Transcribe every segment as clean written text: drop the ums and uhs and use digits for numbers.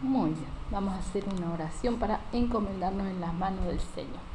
Muy bien, vamos a hacer una oración para encomendarnos en las manos del Señor.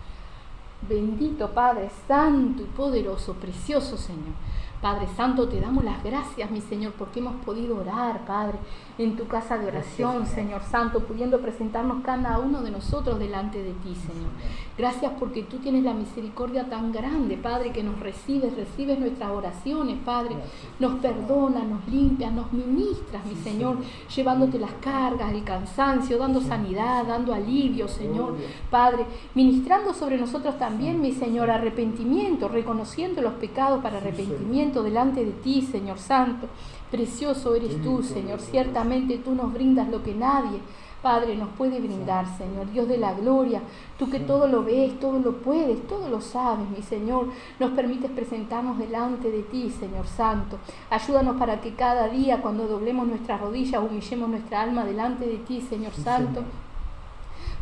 Bendito Padre Santo y poderoso, precioso Señor. Padre Santo, te damos las gracias, mi Señor, porque hemos podido orar, Padre, en tu casa de oración, Señor Santo, pudiendo presentarnos cada uno de nosotros delante de ti, Señor. Gracias porque tú tienes la misericordia tan grande, Padre, que nos recibes nuestras oraciones, Padre, nos perdonas, nos limpias, nos ministras, mi Señor, llevándote las cargas, el cansancio, dando sanidad, dando alivio, Señor, Padre, ministrando sobre nosotros también, mi Señor, arrepentimiento, reconociendo los pecados para arrepentimiento delante de ti, Señor Santo. Precioso eres tú, Señor. Ciertamente tú nos brindas lo que nadie, Padre, nos puede brindar, Señor. Dios de la gloria, tú que todo lo ves, todo lo puedes, todo lo sabes, mi Señor. Nos permites presentarnos delante de ti, Señor Santo. Ayúdanos para que cada día, cuando doblemos nuestras rodillas, humillemos nuestra alma delante de ti, Señor Santo.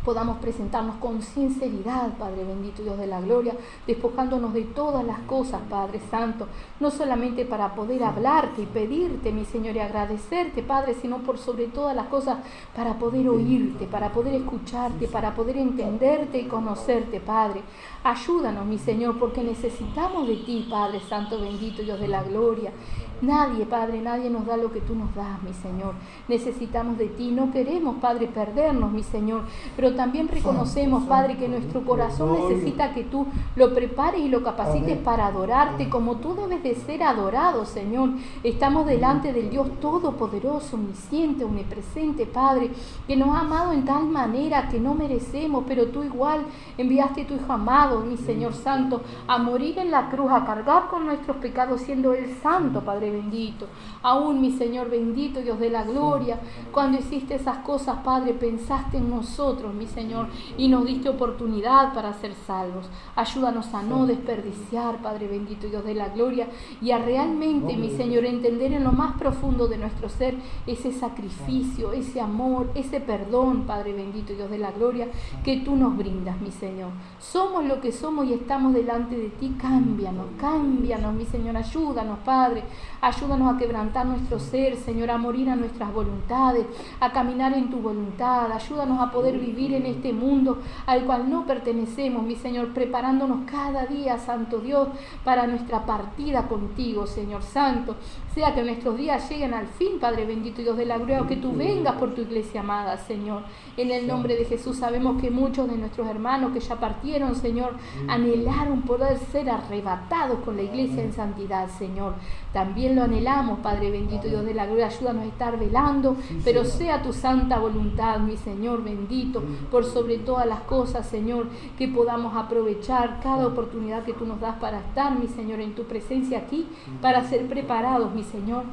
Podamos presentarnos con sinceridad, Padre bendito, Dios de la gloria, despojándonos de todas las cosas, Padre Santo, no solamente para poder hablarte y pedirte, mi Señor, y agradecerte, Padre, sino por sobre todas las cosas para poder oírte, para poder escucharte, para poder entenderte y conocerte, Padre. Ayúdanos, mi Señor, porque necesitamos de ti, Padre Santo bendito, Dios de la gloria. Nadie, Padre, nadie nos da lo que tú nos das, mi Señor. Necesitamos de ti. No queremos, Padre, perdernos, mi Señor. Pero también reconocemos, Padre, que nuestro corazón necesita que tú lo prepares y lo capacites para adorarte como tú debes de ser adorado, Señor. Estamos delante del Dios Todopoderoso, omnisciente, omnipresente, Padre, que nos ha amado en tal manera que no merecemos, pero tú igual enviaste a tu Hijo amado, mi Señor Santo, a morir en la cruz, a cargar con nuestros pecados, siendo Él santo, Padre bendito. Aún, mi Señor bendito, Dios de la gloria, cuando hiciste esas cosas, Padre, pensaste en nosotros, mi Señor, y nos diste oportunidad para ser salvos. Ayúdanos a no desperdiciar, Padre bendito, Dios de la gloria, y a realmente, mi Señor, entender en lo más profundo de nuestro ser ese sacrificio, ese amor, ese perdón, Padre bendito, Dios de la gloria, que tú nos brindas, mi Señor. Somos lo que somos y estamos delante de ti. Cámbianos, mi Señor. Ayúdanos, Padre. Ayúdanos a quebrantar nuestro ser, Señor, a morir a nuestras voluntades, a caminar en tu voluntad. Ayúdanos a poder vivir en este mundo al cual no pertenecemos, mi Señor, preparándonos cada día, Santo Dios, para nuestra partida contigo, Señor Santo. Sea que nuestros días lleguen al fin, Padre bendito, Dios de la gloria, o que tú vengas por tu iglesia amada, Señor. En el nombre de Jesús, sabemos que muchos de nuestros hermanos que ya partieron, Señor, anhelaron poder ser arrebatados con la iglesia en santidad, Señor. También lo anhelamos, Padre bendito, Dios de la gloria. Ayúdanos a estar velando, pero sea tu santa voluntad, mi Señor bendito, por sobre todas las cosas, Señor, que podamos aprovechar cada oportunidad que tú nos das para estar, mi Señor, en tu presencia aquí, para ser preparados, mi Señor,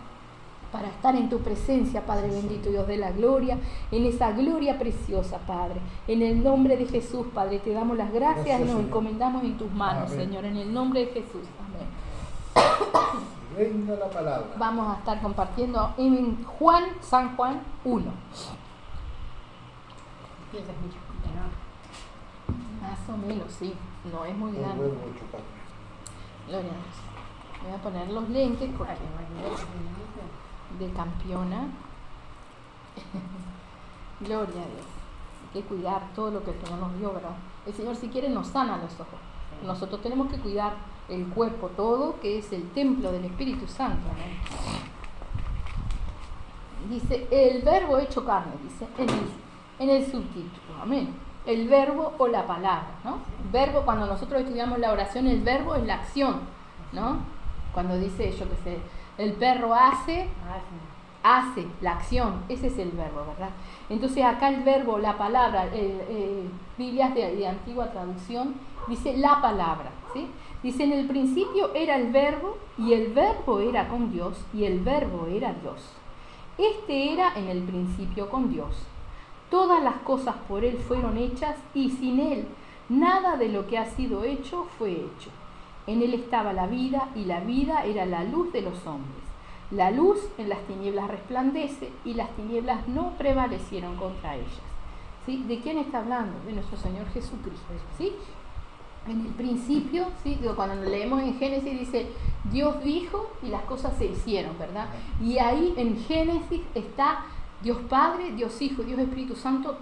para estar en tu presencia, Padre bendito, Dios de la gloria, en esa gloria preciosa, Padre. En el nombre de Jesús, Padre, te damos las gracias y nos encomendamos en tus manos, amén. Señor, en el nombre de Jesús, amén. Venga la palabra. Vamos a estar compartiendo en San Juan 1. Más o menos, sí. No es muy grande. Gloria a Dios. Voy a poner los lentes porque de campeona. Gloria a Dios. Hay que cuidar todo lo que el Señor nos dio, ¿verdad? El Señor, si quiere, nos sana los ojos. Nosotros tenemos que cuidar el cuerpo todo, que es el templo del Espíritu Santo, ¿no? Dice, el verbo hecho carne, dice en el subtítulo, amén. El verbo o la palabra, ¿no? Verbo, cuando nosotros estudiamos la oración, el verbo es la acción, ¿no? Cuando dice, yo qué sé, el perro hace la acción, ese es el verbo, ¿verdad? Entonces acá el verbo, la palabra, Biblias de antigua traducción, dice la palabra, ¿sí? Dice, en el principio era el verbo, y el verbo era con Dios, y el verbo era Dios. Este era en el principio con Dios. Todas las cosas por Él fueron hechas, y sin Él nada de lo que ha sido hecho fue hecho. En Él estaba la vida, y la vida era la luz de los hombres. La luz en las tinieblas resplandece, y las tinieblas no prevalecieron contra ellas. ¿Sí? ¿De quién está hablando? De nuestro Señor Jesucristo, ¿sí? En el principio, ¿sí? Cuando leemos en Génesis dice, Dios dijo y las cosas se hicieron, ¿verdad? Y ahí en Génesis está Dios Padre, Dios Hijo, Dios Espíritu Santo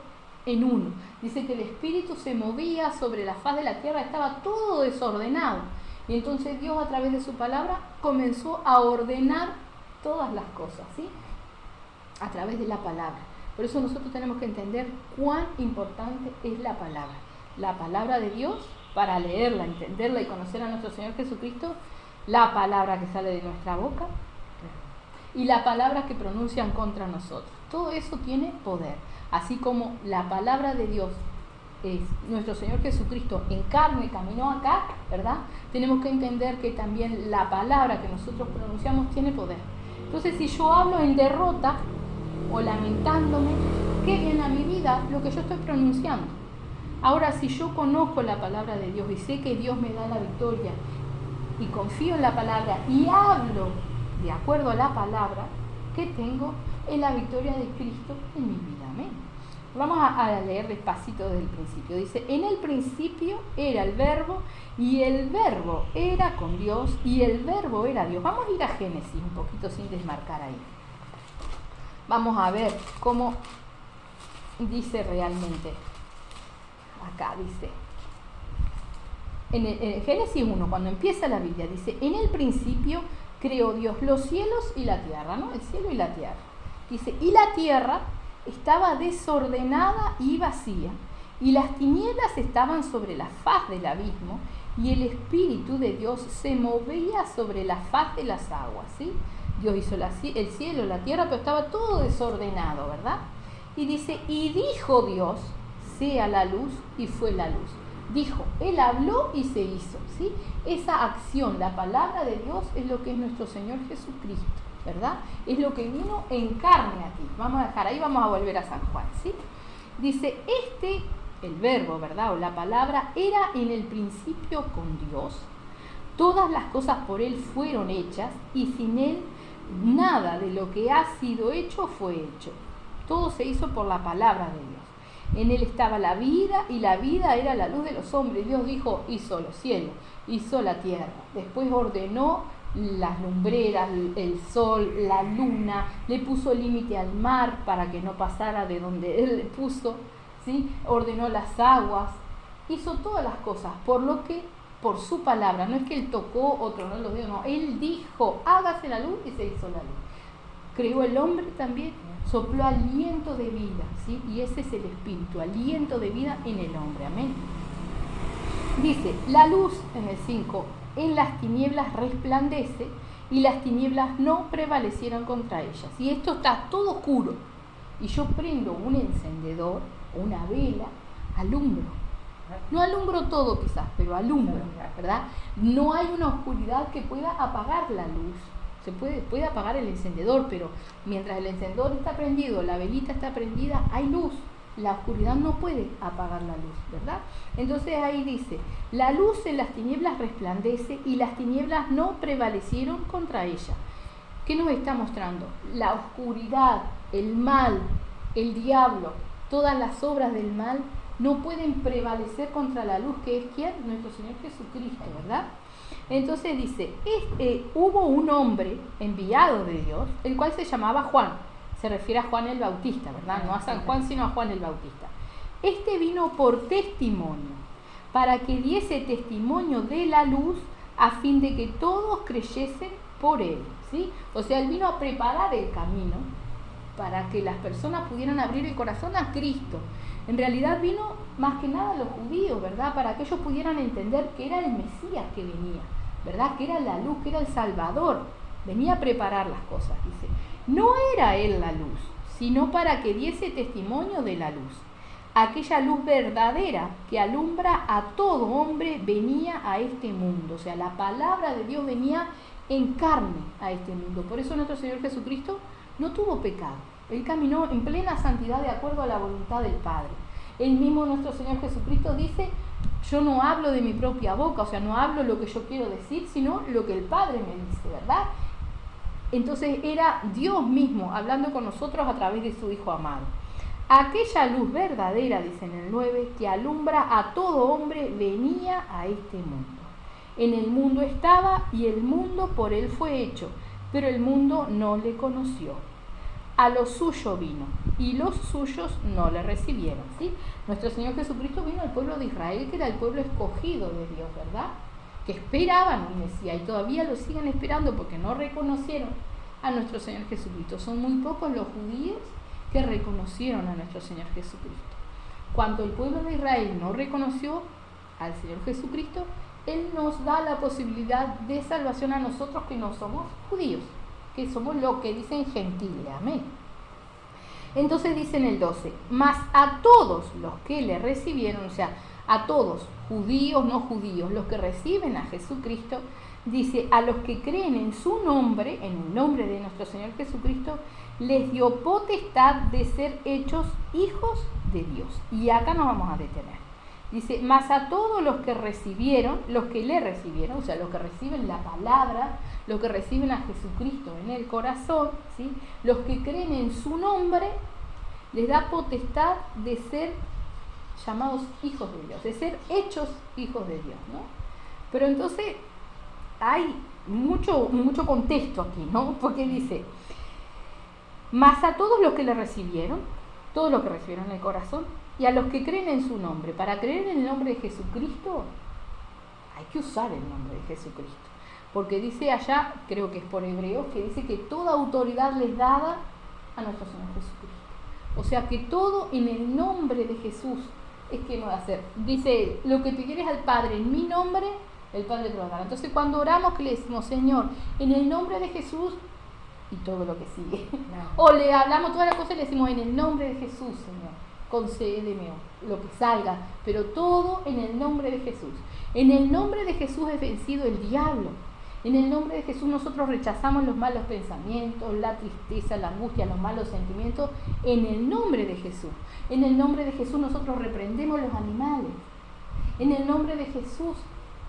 en uno. Dice que el Espíritu se movía sobre la faz de la tierra, estaba todo desordenado. Y entonces Dios, a través de su palabra, comenzó a ordenar todas las cosas, ¿sí? A través de la palabra. Por eso nosotros tenemos que entender cuán importante es la palabra de Dios, para leerla, entenderla y conocer a nuestro Señor Jesucristo, la palabra que sale de nuestra boca y la palabra que pronuncian contra nosotros. Todo eso tiene poder. Así como la palabra de Dios es nuestro Señor Jesucristo en carne, caminó acá, ¿verdad? Tenemos que entender que también la palabra que nosotros pronunciamos tiene poder. Entonces, si yo hablo en derrota o lamentándome, ¿qué viene a mi vida? Lo que yo estoy pronunciando. Ahora, si yo conozco la palabra de Dios y sé que Dios me da la victoria y confío en la palabra y hablo de acuerdo a la palabra, ¿qué tengo? Es la victoria de Cristo en mi vida. Amén. Vamos a leer despacito desde el principio. Dice, en el principio era el verbo y el verbo era con Dios y el verbo era Dios. Vamos a ir a Génesis un poquito sin desmarcar ahí. Vamos a ver cómo dice realmente. Acá dice, en Génesis 1, cuando empieza la Biblia, dice, en el principio creó Dios los cielos y la tierra, ¿no? El cielo y la tierra. Dice, y la tierra estaba desordenada y vacía, y las tinieblas estaban sobre la faz del abismo, y el Espíritu de Dios se movía sobre la faz de las aguas, ¿sí? Dios hizo el cielo, la tierra, pero estaba todo desordenado, ¿verdad? Y dice, y dijo Dios, sea la luz, y fue la luz. Dijo, Él habló y se hizo, ¿sí? Esa acción, la palabra de Dios, es lo que es nuestro Señor Jesucristo, ¿verdad? Es lo que vino en carne aquí. Vamos a dejar ahí, vamos a volver a San Juan, ¿sí? Dice, el verbo, ¿verdad? O la palabra, era en el principio con Dios. Todas las cosas por Él fueron hechas, y sin Él nada de lo que ha sido hecho fue hecho. Todo se hizo por la palabra de Dios. En Él estaba la vida, y la vida era la luz de los hombres. Dios dijo, hizo los cielos, hizo la tierra. Después ordenó las lumbreras, el sol, la luna, le puso límite al mar para que no pasara de donde Él le puso, ¿sí? Ordenó las aguas, hizo todas las cosas, por su palabra. No es que Él tocó, otro no los dio, no. Él dijo, hágase la luz, y se hizo la luz. Creó el hombre también, sopló aliento de vida, ¿sí? Y ese es el Espíritu, aliento de vida en el hombre, amén. Dice, la luz, en el 5, en las tinieblas resplandece, y las tinieblas no prevalecieron contra ellas. Y esto está todo oscuro, y yo prendo un encendedor, una vela, alumbro. No alumbro todo quizás, pero alumbro, ¿verdad? No hay una oscuridad que pueda apagar la luz. Se puede apagar el encendedor, pero mientras el encendedor está prendido, la velita está prendida, hay luz. La oscuridad no puede apagar la luz, ¿verdad? Entonces ahí dice, la luz en las tinieblas resplandece, y las tinieblas no prevalecieron contra ella. ¿Qué nos está mostrando? La oscuridad, el mal, el diablo, todas las obras del mal no pueden prevalecer contra la luz, que es ¿quién? Nuestro Señor Jesucristo, ¿verdad? Entonces dice, hubo un hombre enviado de Dios, el cual se llamaba Juan. Se refiere a Juan el Bautista, ¿verdad? No a San Juan, sino a Juan el Bautista. Este vino por testimonio, para que diese testimonio de la luz, a fin de que todos creyesen por él, ¿sí? O sea, él vino a preparar el camino para que las personas pudieran abrir el corazón a Cristo. En realidad vino más que nada a los judíos, ¿verdad? Para que ellos pudieran entender que era el Mesías que venía, ¿verdad? Que era la luz, que era el Salvador. Venía a preparar las cosas, dice. No era Él la luz, sino para que diese testimonio de la luz. Aquella luz verdadera que alumbra a todo hombre venía a este mundo. O sea, la palabra de Dios venía en carne a este mundo. Por eso nuestro Señor Jesucristo no tuvo pecado. Él caminó en plena santidad de acuerdo a la voluntad del Padre. Él mismo, nuestro Señor Jesucristo, dice, yo no hablo de mi propia boca, o sea, no hablo lo que yo quiero decir, sino lo que el Padre me dice, ¿verdad? Entonces era Dios mismo hablando con nosotros a través de su Hijo amado. Aquella luz verdadera, dice en el 9, que alumbra a todo hombre, venía a este mundo. En el mundo estaba, y el mundo por él fue hecho, pero el mundo no le conoció. a lo suyo vino, y los suyos no le recibieron, ¿sí? Nuestro Señor Jesucristo vino al pueblo de Israel, que era el pueblo escogido de Dios, ¿verdad? Que esperaban un Mesías, y todavía lo siguen esperando porque no reconocieron a nuestro Señor Jesucristo. Son muy pocos los judíos que reconocieron a nuestro Señor Jesucristo. Cuando el pueblo de Israel no reconoció al Señor Jesucristo, Él nos da la posibilidad de salvación a nosotros que no somos judíos, que somos lo que dicen gentiles. Amén. Entonces dice en el 12, mas a todos los que le recibieron, o sea, a todos, judíos, no judíos, los que reciben a Jesucristo, dice, a los que creen en su nombre, en el nombre de nuestro Señor Jesucristo, les dio potestad de ser hechos hijos de Dios. Y acá nos vamos a detener. Dice, mas a todos los que recibieron, los que le recibieron, o sea, los que reciben la palabra, los que reciben a Jesucristo en el corazón, ¿sí? Los que creen en su nombre, les da potestad de ser llamados hijos de Dios, de ser hechos hijos de Dios, ¿no? Pero entonces hay mucho contexto aquí, ¿no? Porque dice, mas a todos los que le recibieron, todos los que recibieron en el corazón, y a los que creen en su nombre. Para creer en el nombre de Jesucristo, hay que usar el nombre de Jesucristo. Porque dice allá, creo que es por Hebreos, que dice que toda autoridad les dada a nuestro Señor Jesucristo. O sea que todo en el nombre de Jesús es que no va a hacer. Dice, lo que pidieres al Padre en mi nombre, el Padre te lo dará. Entonces cuando oramos, que le decimos, Señor, en el nombre de Jesús, y todo lo que sigue. No. O le hablamos todas las cosas y le decimos, en el nombre de Jesús, Señor, concédeme lo que salga, pero todo en el nombre de Jesús. En el nombre de Jesús es vencido el diablo. En el nombre de Jesús nosotros rechazamos los malos pensamientos, la tristeza, la angustia, los malos sentimientos. En el nombre de Jesús. En el nombre de Jesús nosotros reprendemos los animales. En el nombre de Jesús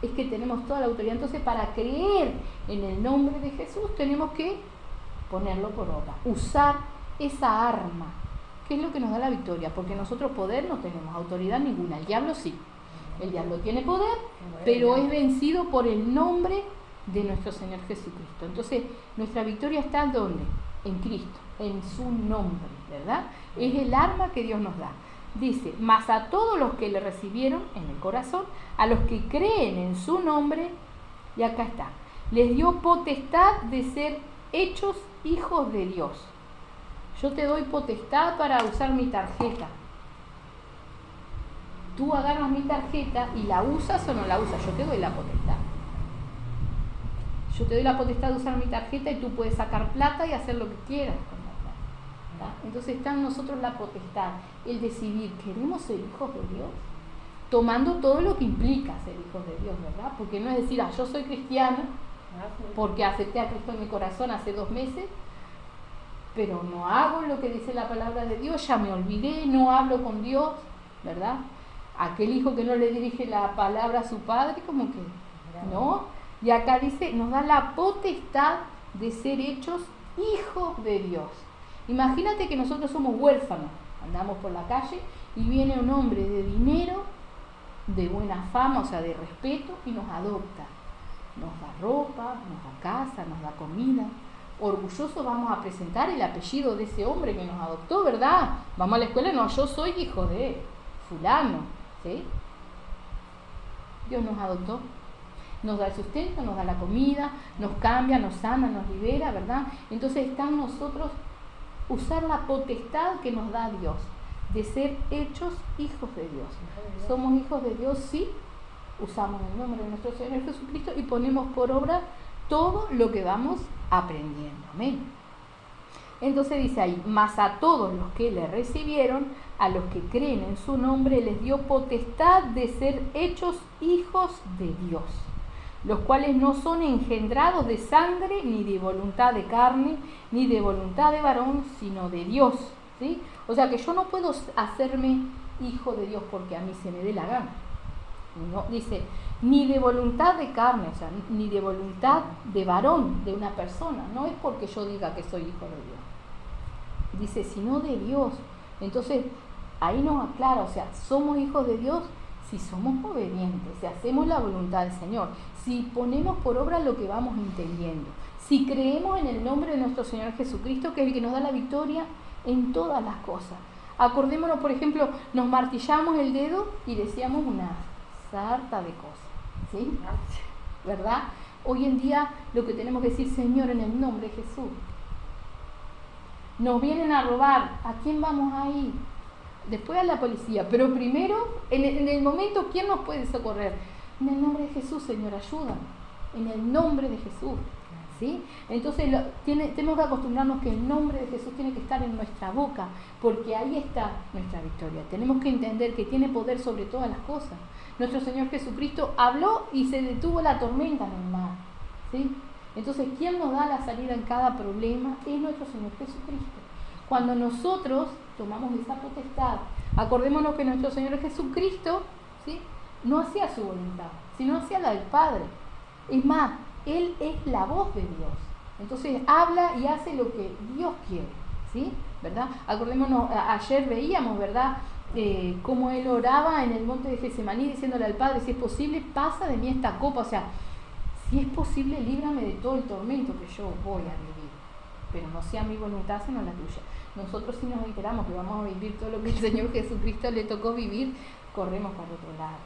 es que tenemos toda la autoridad. Entonces, para creer en el nombre de Jesús tenemos que ponerlo por obra, usar esa arma, que es lo que nos da la victoria, porque nosotros poder no tenemos, autoridad ninguna. El diablo sí, el diablo tiene poder, pero es vencido por el nombre de nuestro Señor Jesucristo. Entonces, nuestra victoria está ¿dónde? En Cristo, en su nombre, ¿verdad? Es el arma que Dios nos da. Dice, mas a todos los que le recibieron en el corazón, a los que creen en su nombre, y acá está, les dio potestad de ser hechos hijos de Dios. Yo te doy potestad para usar mi tarjeta. Tú agarras mi tarjeta y la usas o no la usas. Yo te doy la potestad. Yo te doy la potestad de usar mi tarjeta y tú puedes sacar plata y hacer lo que quieras con la plata. Entonces está en nosotros la potestad, el decidir, ¿queremos ser hijos de Dios? Tomando todo lo que implica ser hijos de Dios, ¿verdad? Porque no es decir, yo soy cristiana porque acepté a Cristo en mi corazón hace 2 meses, pero no hago lo que dice la palabra de Dios, ya me olvidé, no hablo con Dios, ¿verdad? Aquel hijo que no le dirige la palabra a su padre, como que no. Y acá dice, nos da la potestad de ser hechos hijos de Dios. Imagínate que nosotros somos huérfanos, andamos por la calle y viene un hombre de dinero, de buena fama, o sea, de respeto, y nos adopta. Nos da ropa, nos da casa, nos da comida. Orgullosos vamos a presentar el apellido de ese hombre que nos adoptó, ¿verdad? Vamos a la escuela, no, yo soy hijo de fulano, ¿sí? Dios nos adoptó, nos da el sustento, nos da la comida, nos cambia, nos sana, nos libera, ¿verdad? Entonces está en nosotros usar la potestad que nos da Dios, de ser hechos hijos de Dios. Somos hijos de Dios si usamos el nombre de nuestro Señor Jesucristo y ponemos por obra todo lo que vamos aprendiendo. Amén. Entonces dice ahí, mas a todos los que le recibieron, a los que creen en su nombre, les dio potestad de ser hechos hijos de Dios, los cuales no son engendrados de sangre, ni de voluntad de carne, ni de voluntad de varón, sino de Dios, ¿sí? O sea que yo no puedo hacerme hijo de Dios porque a mí se me dé la gana. No, dice, ni de voluntad de carne, o sea, ni de voluntad de varón, de una persona. No es porque yo diga que soy hijo de Dios. Dice, sino de Dios. Entonces, ahí nos aclara, o sea, somos hijos de Dios si somos obedientes, si hacemos la voluntad del Señor, si ponemos por obra lo que vamos entendiendo. si creemos en el nombre de nuestro Señor Jesucristo, que es el que nos da la victoria en todas las cosas. Acordémonos, por ejemplo, nos martillamos el dedo y decíamos una sarta de cosas, ¿sí? ¿Verdad? Hoy en día lo que tenemos que decir, Señor, en el nombre de Jesús. Nos vienen a robar, ¿a quién vamos a ir? Después a la policía, pero primero, en el momento, ¿quién nos puede socorrer? En el nombre de Jesús, Señor, ayúdanos. En el nombre de Jesús, ¿sí? Entonces tenemos que acostumbrarnos que el nombre de Jesús tiene que estar en nuestra boca, porque ahí está nuestra victoria. Tenemos que entender que tiene poder sobre todas las cosas. Nuestro Señor Jesucristo habló y se detuvo la tormenta en el mar, ¿sí? Entonces, ¿quién nos da la salida en cada problema? Es nuestro Señor Jesucristo. Cuando nosotros tomamos esa potestad, acordémonos que nuestro Señor Jesucristo, ¿sí?, no hacía su voluntad, sino hacía la del Padre. Es más, Él es la voz de Dios. Entonces habla y hace lo que Dios quiere, ¿sí? ¿Verdad? Acordémonos, ayer veíamos, ¿verdad?, cómo Él oraba en el monte de Getsemaní diciéndole al Padre, si es posible, pasa de mí esta copa. O sea, si es posible, líbrame de todo el tormento que yo voy a vivir. Pero no sea mi voluntad, sino la tuya. Nosotros, si nos enteramos que vamos a vivir todo lo que el Señor Jesucristo le tocó vivir, corremos para otro lado,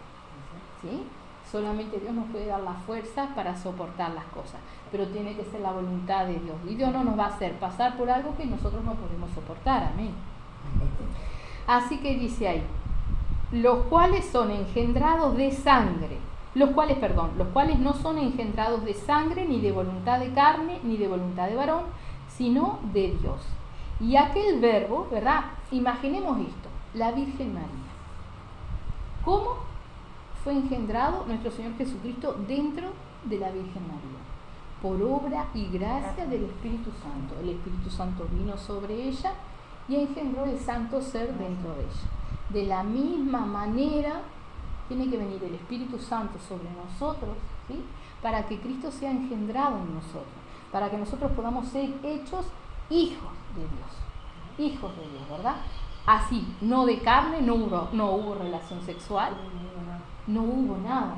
¿sí? Solamente Dios nos puede dar la fuerza para soportar las cosas, pero tiene que ser la voluntad de Dios. Y Dios no nos va a hacer pasar por algo que nosotros no podemos soportar. Amén. Así que dice ahí, los cuales son engendrados de sangre, los cuales no son engendrados de sangre, ni de voluntad de carne, ni de voluntad de varón, sino de Dios. Y aquel verbo, ¿verdad? Imaginemos esto, la Virgen María. ¿Cómo fue engendrado nuestro Señor Jesucristo dentro de la Virgen María? Por obra y gracia del Espíritu Santo. El Espíritu Santo vino sobre ella y engendró el santo ser dentro de ella. De la misma manera tiene que venir el Espíritu Santo sobre nosotros, ¿sí?, para que Cristo sea engendrado en nosotros, para que nosotros podamos ser hechos hijos de Dios, ¿verdad? Así, no de carne, no hubo relación sexual, no hubo nada,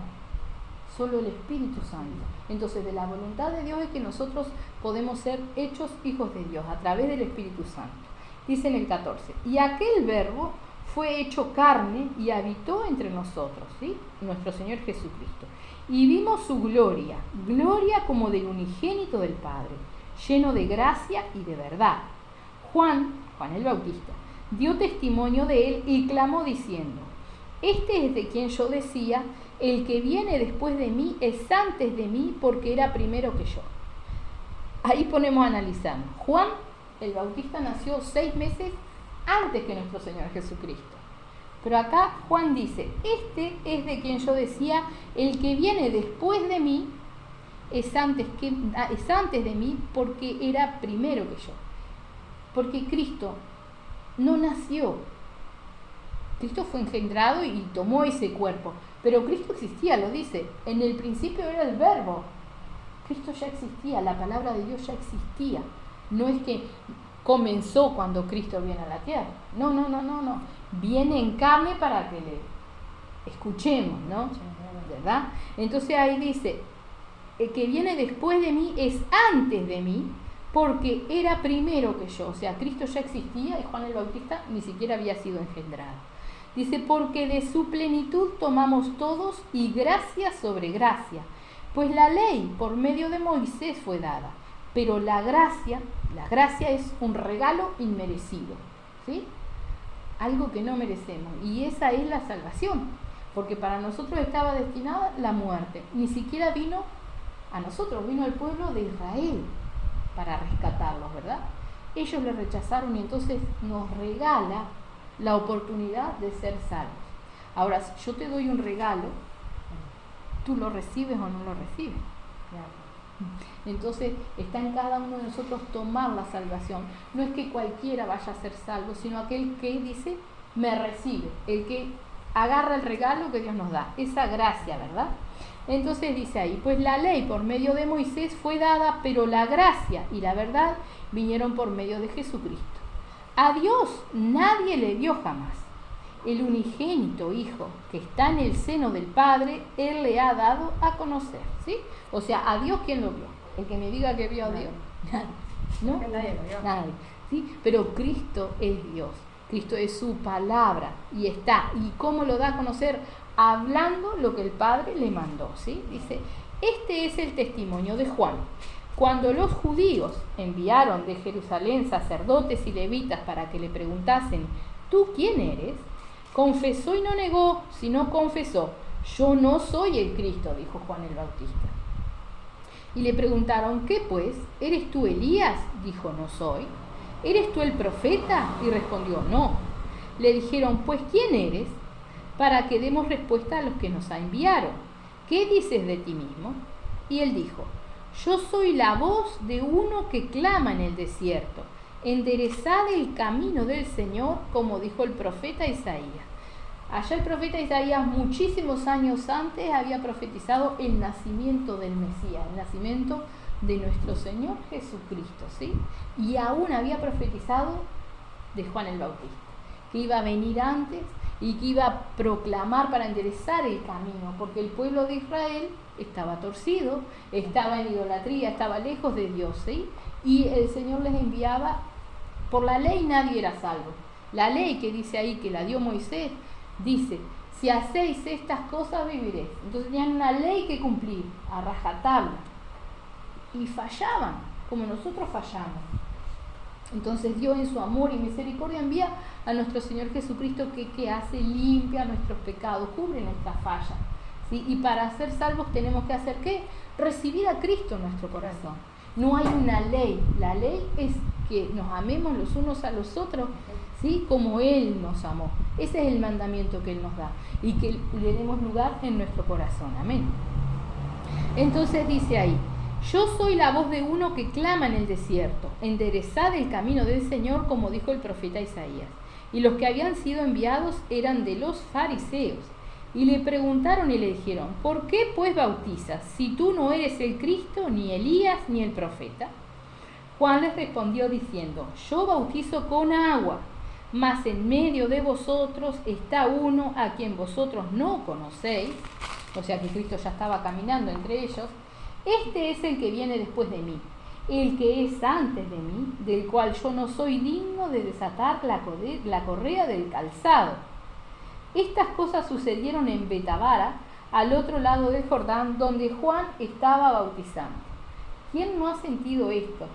solo el Espíritu Santo. Entonces, de la voluntad de Dios es que nosotros podemos ser hechos hijos de Dios a través del Espíritu Santo. Dice en el 14, y aquel verbo fue hecho carne y habitó entre nosotros, ¿sí?, nuestro Señor Jesucristo. Y vimos su gloria, gloria como del unigénito del Padre, lleno de gracia y de verdad. Juan el Bautista, dio testimonio de él y clamó diciendo, este es de quien yo decía, el que viene después de mí es antes de mí porque era primero que yo. Ahí ponemos a analizar. Juan el Bautista nació 6 meses antes que nuestro Señor Jesucristo. Pero acá Juan dice, este es de quien yo decía, el que viene después de mí es antes de mí porque era primero que yo. Porque Cristo no nació. Cristo fue engendrado y tomó ese cuerpo. Pero Cristo existía, lo dice. En el principio era el verbo. Cristo ya existía, la palabra de Dios ya existía. No es que comenzó cuando Cristo viene a la tierra. No. Viene en carne para que le escuchemos, ¿no? ¿Verdad? Entonces ahí dice, el que viene después de mí es antes de mí porque era primero que yo. O sea, Cristo ya existía y Juan el Bautista ni siquiera había sido engendrado. Dice, porque de su plenitud tomamos todos y gracia sobre gracia. Pues la ley por medio de Moisés fue dada, pero la gracia es un regalo inmerecido, ¿sí? Algo que no merecemos. Y esa es la salvación, porque para nosotros estaba destinada la muerte. Ni siquiera vino a nosotros, vino al pueblo de Israel para rescatarlos, ¿verdad? Ellos le rechazaron y entonces nos regala la oportunidad de ser salvos. Ahora, si yo te doy un regalo, ¿tú lo recibes o no lo recibes? Entonces está en cada uno de nosotros tomar la salvación. No es que cualquiera vaya a ser salvo, sino aquel que dice, me recibe, el que agarra el regalo que Dios nos da, esa gracia, ¿verdad? Entonces dice ahí, pues la ley por medio de Moisés fue dada, pero la gracia y la verdad vinieron por medio de Jesucristo. A Dios nadie le vio jamás. El unigénito Hijo que está en el seno del Padre, Él le ha dado a conocer, ¿sí? O sea, a Dios, ¿quién lo vio? El que me diga que vio a Dios. Nadie. ¿No? Nadie lo vio. Nadie. ¿Sí? Pero Cristo es Dios. Cristo es su palabra y está. ¿Y cómo lo da a conocer? Hablando lo que el Padre le mandó. ¿Sí? Dice, este es el testimonio de Juan. Cuando los judíos enviaron de Jerusalén sacerdotes y levitas para que le preguntasen, ¿tú quién eres? Confesó y no negó, sino confesó, yo no soy el Cristo, dijo Juan el Bautista. Y le preguntaron, ¿qué pues? ¿Eres tú Elías? Dijo, no soy. ¿Eres tú el profeta? Y respondió, no. Le dijeron, pues ¿quién eres? Para que demos respuesta a los que nos enviaron. ¿Qué dices de ti mismo? Y él dijo, yo soy la voz de uno que clama en el desierto. Enderezad el camino del Señor, como dijo el profeta Isaías. Allá el profeta Isaías, muchísimos años antes, había profetizado el nacimiento del Mesías, el nacimiento de nuestro Señor Jesucristo, ¿sí? Y aún había profetizado de Juan el Bautista, que iba a venir antes y que iba a proclamar para enderezar el camino, porque el pueblo de Israel estaba torcido, estaba en idolatría, estaba lejos de Dios, ¿sí? Y el Señor les enviaba. Por la ley nadie era salvo. La ley que dice ahí, que la dio Moisés, dice, si hacéis estas cosas viviréis. Entonces tenían una ley que cumplir, a rajatabla. Y fallaban, como nosotros fallamos. Entonces Dios en su amor y misericordia envía a nuestro Señor Jesucristo que hace, limpia nuestros pecados, cubre nuestras fallas, ¿sí? Y para ser salvos tenemos que hacer ¿qué? Recibir a Cristo en nuestro corazón. No hay una ley, la ley es que nos amemos los unos a los otros, ¿sí? Como Él nos amó. Ese es el mandamiento que Él nos da y que le demos lugar en nuestro corazón. Amén. Entonces dice ahí, yo soy la voz de uno que clama en el desierto, enderezad el camino del Señor, como dijo el profeta Isaías. Y los que habían sido enviados eran de los fariseos. Y le preguntaron y le dijeron, ¿por qué pues bautizas, si tú no eres el Cristo, ni Elías, ni el profeta? Juan les respondió diciendo, yo bautizo con agua, mas en medio de vosotros está uno a quien vosotros no conocéis, o sea que Cristo ya estaba caminando entre ellos, este es el que viene después de mí, el que es antes de mí, del cual yo no soy digno de desatar la correa del calzado. Estas cosas sucedieron en Betabara, al otro lado del Jordán, donde Juan estaba bautizando. ¿Quién no ha sentido esto?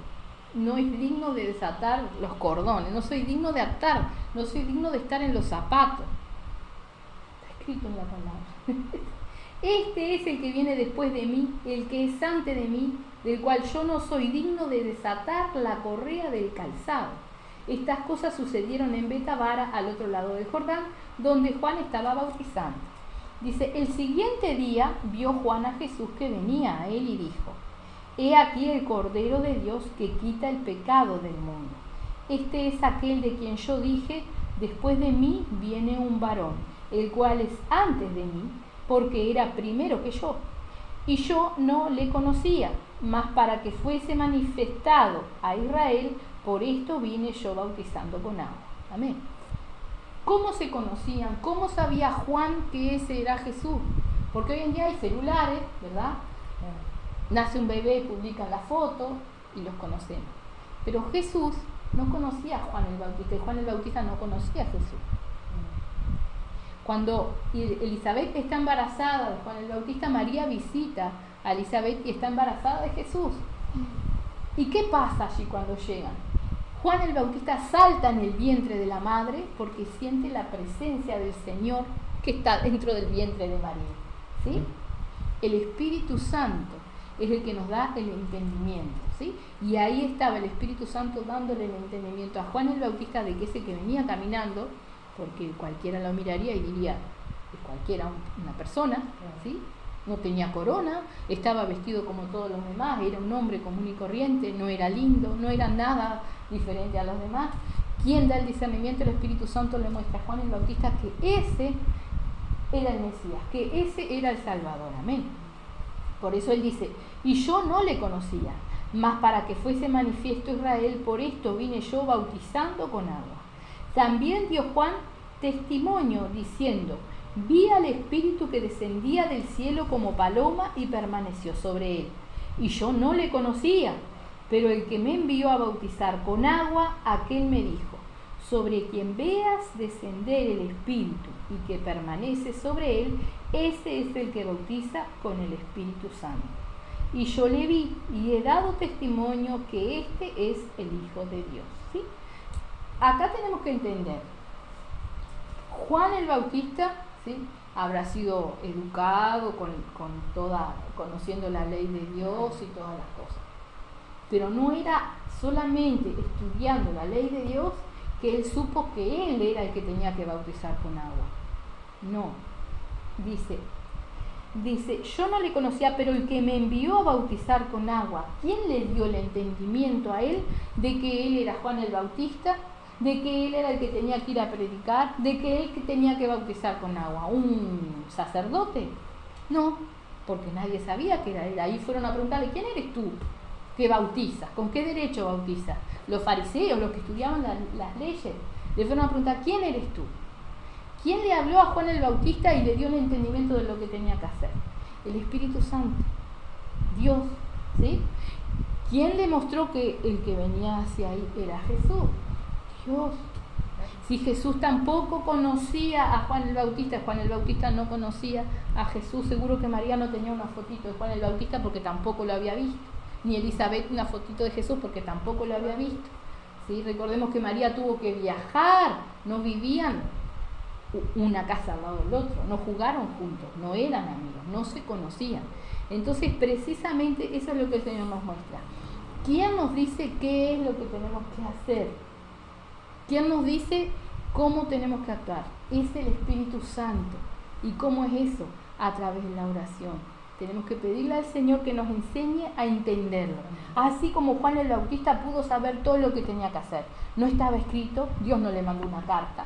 No es digno de desatar los cordones, no soy digno de atar, no soy digno de estar en los zapatos. Está escrito en la palabra. Este es el que viene después de mí, el que es antes de mí, del cual yo no soy digno de desatar la correa del calzado. Estas cosas sucedieron en Betabara, al otro lado del Jordán, donde Juan estaba bautizando. Dice, el siguiente día vio Juan a Jesús que venía a él y dijo, he aquí el Cordero de Dios que quita el pecado del mundo. Este es aquel de quien yo dije, después de mí viene un varón, el cual es antes de mí, porque era primero que yo. Y yo no le conocía, mas para que fuese manifestado a Israel, por esto vine yo bautizando con agua. Amén. ¿Cómo se conocían? ¿Cómo sabía Juan que ese era Jesús? Porque hoy en día hay celulares, ¿verdad? Nace un bebé, publican la foto y los conocemos. Pero Jesús no conocía a Juan el Bautista, y Juan el Bautista no conocía a Jesús. Cuando Elizabeth está embarazada de Juan el Bautista, María visita a Elizabeth y está embarazada de Jesús. ¿Y qué pasa allí cuando llegan? Juan el Bautista salta en el vientre de la madre porque siente la presencia del Señor que está dentro del vientre de María. ¿Sí? El Espíritu Santo es el que nos da el entendimiento, ¿sí? Y ahí estaba el Espíritu Santo dándole el entendimiento a Juan el Bautista de que ese que venía caminando, porque cualquiera lo miraría y diría, es cualquiera una persona, ¿sí? No tenía corona, estaba vestido como todos los demás, era un hombre común y corriente, no era lindo, no era nada diferente a los demás. ¿Quién da el discernimiento? El Espíritu Santo le muestra a Juan el Bautista que ese era el Mesías, que ese era el Salvador. Amén. Por eso él dice, y yo no le conocía, mas para que fuese manifiesto Israel, por esto vine yo bautizando con agua. También dio Juan testimonio diciendo, vi al Espíritu que descendía del cielo como paloma y permaneció sobre él. y yo no le conocía. Pero el que me envió a bautizar con agua, aquel me dijo: sobre quien veas descender el Espíritu y que permanece sobre él, ese es el que bautiza con el Espíritu Santo. Y yo le vi y he dado testimonio que este es el Hijo de Dios. ¿Sí? Acá tenemos que entender, Juan el Bautista, ¿sí?, habrá sido educado conociendo la ley de Dios y todas las cosas. Pero no era solamente estudiando la ley de Dios que él supo que él era el que tenía que bautizar con agua. No. Dice, yo no le conocía, pero el que me envió a bautizar con agua, ¿quién le dio el entendimiento a él de que él era Juan el Bautista? De que él era el que tenía que ir a predicar, de que él tenía que bautizar con agua. ¿Un sacerdote? No, porque nadie sabía que era él. Ahí fueron a preguntarle: ¿quién eres tú que bautizas? ¿Con qué derecho bautizas? Los fariseos, los que estudiaban las leyes, le fueron a preguntar: ¿quién eres tú? ¿Quién le habló a Juan el Bautista y le dio el entendimiento de lo que tenía que hacer? El Espíritu Santo, Dios, ¿sí? ¿Quién le mostró que el que venía hacia ahí era Jesús? Dios. Si Jesús tampoco conocía a Juan el Bautista, Juan el Bautista no conocía a Jesús, seguro que María no tenía una fotito de Juan el Bautista porque tampoco lo había visto, ni Elizabeth una fotito de Jesús porque tampoco lo había visto. ¿Sí? Recordemos que María tuvo que viajar, no vivían una casa al lado del otro, no jugaron juntos, no eran amigos, no se conocían. Entonces precisamente eso es lo que el Señor nos muestra. ¿Quién nos dice qué es lo que tenemos que hacer? ¿Quién nos dice cómo tenemos que actuar? Es el Espíritu Santo. ¿Y cómo es eso? A través de la oración. Tenemos que pedirle al Señor que nos enseñe a entenderlo. Así como Juan el Bautista pudo saber todo lo que tenía que hacer. No estaba escrito, Dios no le mandó una carta.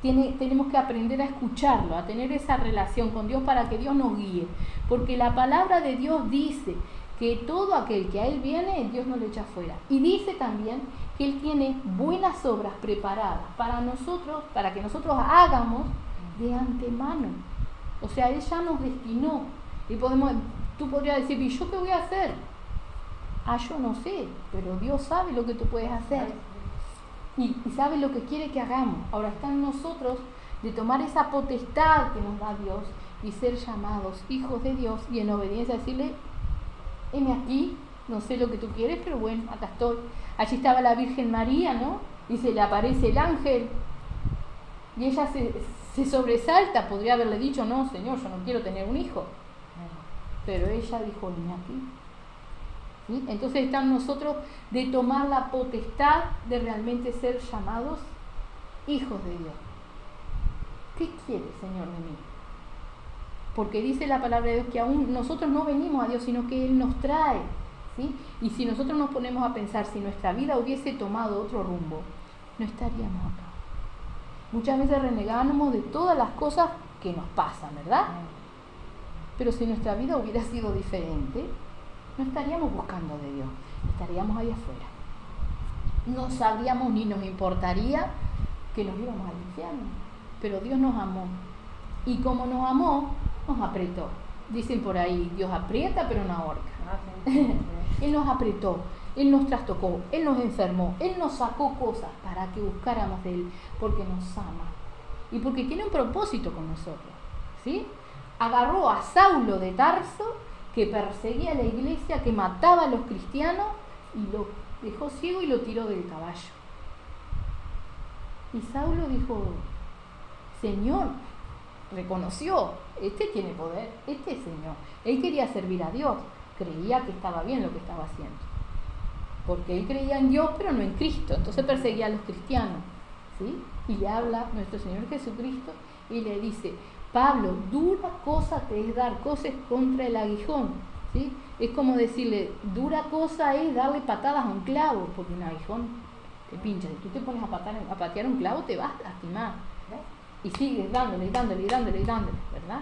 Tenemos que aprender a escucharlo, a tener esa relación con Dios para que Dios nos guíe. Porque la palabra de Dios dice que todo aquel que a Él viene, Dios no le echa fuera. Y dice también que Él tiene buenas obras preparadas para nosotros, para que nosotros hagamos de antemano. O sea, Él ya nos destinó. Y tú podrías decir: ¿y yo qué voy a hacer? Yo no sé, pero Dios sabe lo que tú puedes hacer. Y sabe lo que quiere que hagamos. Ahora está en nosotros de tomar esa potestad que nos da Dios y ser llamados hijos de Dios y en obediencia decirle: heme aquí, no sé lo que tú quieres, pero bueno, acá estoy. Allí estaba la Virgen María, ¿no? Y se le aparece el ángel y ella se sobresalta. Podría haberle dicho: no, Señor, yo no quiero tener un hijo. Pero ella dijo: heme aquí. ¿Sí? Entonces está en nosotros de tomar la potestad de realmente ser llamados hijos de Dios. ¿Qué quiere, Señor, de mí? Porque dice la palabra de Dios que aún nosotros no venimos a Dios, sino que Él nos trae. ¿Sí? Y si nosotros nos ponemos a pensar, si nuestra vida hubiese tomado otro rumbo, no estaríamos acá. Muchas veces renegamos de todas las cosas que nos pasan, ¿verdad? Pero si nuestra vida hubiera sido diferente, no estaríamos buscando de Dios, estaríamos ahí afuera. No sabríamos ni nos importaría que nos íbamos al infierno. Pero Dios nos amó. Y como nos amó, nos apretó. Dicen por ahí: Dios aprieta pero no ahorca. Él nos apretó, Él nos trastocó, Él nos enfermó, Él nos sacó cosas para que buscáramos de Él, porque nos ama y porque tiene un propósito con nosotros. ¿Sí? Agarró a Saulo de Tarso, que perseguía a la iglesia, que mataba a los cristianos, y lo dejó ciego y lo tiró del caballo. Y Saulo dijo: Señor, reconoció, este tiene poder, este Señor. Él quería servir a Dios, creía que estaba bien lo que estaba haciendo, porque él creía en Dios pero no en Cristo. Entonces perseguía a los cristianos, ¿sí? Y le habla nuestro Señor Jesucristo y le dice: Pablo, dura cosa te es dar cosas contra el aguijón. ¿Sí? Es como decirle: dura cosa es darle patadas a un clavo, porque un aguijón te pincha. Si tú te pones a patear un clavo, te vas a lastimar. Y sigues dándole, ¿verdad?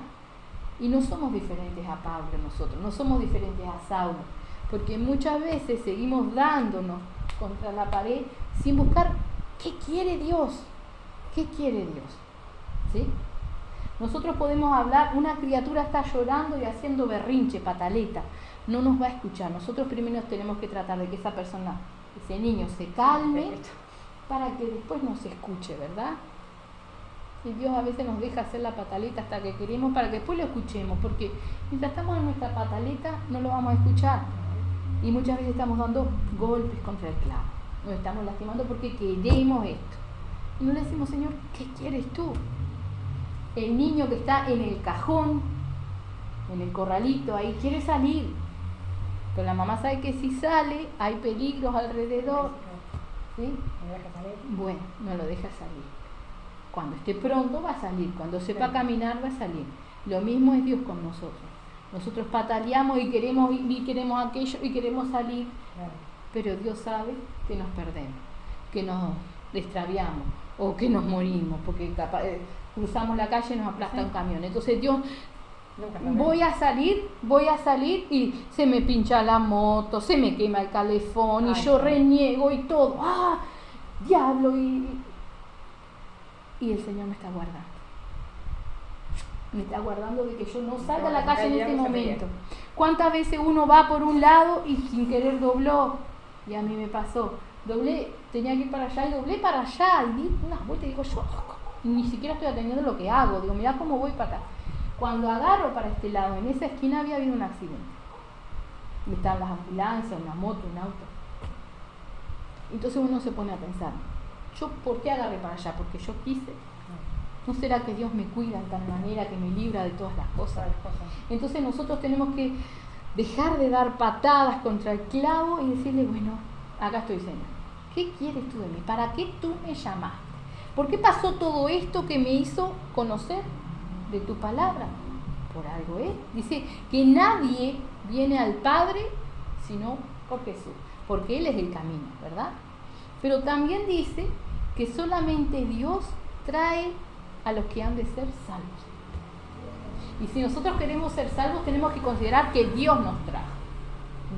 Y no somos diferentes a Pablo nosotros, no somos diferentes a Saulo, porque muchas veces seguimos dándonos contra la pared sin buscar qué quiere Dios, ¿sí? Nosotros podemos hablar, una criatura está llorando y haciendo berrinche, pataleta, no nos va a escuchar. Nosotros primero tenemos que tratar de que esa persona, ese niño se calme para que después nos escuche, ¿verdad? Y Dios a veces nos deja hacer la pataleta hasta que queremos para que después lo escuchemos, porque mientras estamos en nuestra pataleta no lo vamos a escuchar. Y muchas veces estamos dando golpes contra el clavo. Nos estamos lastimando porque queremos esto. Y no le decimos, Señor, ¿qué quieres tú? El niño que está en el cajón, en el corralito, ahí quiere salir. Pero la mamá sabe que si sale hay peligros alrededor. ¿Sí? Bueno, no lo deja salir. Cuando esté pronto va a salir. Cuando sepa caminar va a salir. Lo mismo es Dios con nosotros. Nosotros pataleamos y queremos aquello y queremos salir. Pero Dios sabe que nos perdemos, que nos extraviamos o que nos morimos porque cruzamos la calle y nos aplasta un camión. Entonces Dios, voy a salir y se me pincha la moto, se me quema el calefón y yo reniego y todo. ¡Ah! Diablo. Y el Señor me está guardando. Me está guardando de que yo no salga a la calle en este momento. ¿Cuántas veces uno va por un lado y sin querer dobló? Y a mí me pasó. Doblé, tenía que ir para allá y doblé para allá. Y di unas vueltas y digo, yo ni siquiera estoy atendiendo lo que hago. Digo, mirá cómo voy para acá. Cuando agarro para este lado, en esa esquina había habido un accidente. Y estaban las ambulancias, una moto, un auto. Entonces uno se pone a pensar, ¿yo por qué agarré para allá? Porque yo quise. ¿No será que Dios me cuida de tal manera que me libra de todas las cosas? Entonces nosotros tenemos que dejar de dar patadas contra el clavo y decirle, bueno, acá estoy, Señor. ¿Qué quieres tú de mí? ¿Para qué tú me llamaste? ¿Por qué pasó todo esto que me hizo conocer de tu palabra? Por algo, ¿eh? Dice que nadie viene al Padre sino por Jesús, porque Él es el camino, ¿verdad? Pero también dice que solamente Dios trae a los que han de ser salvos. Y si nosotros queremos ser salvos, tenemos que considerar que Dios nos trajo.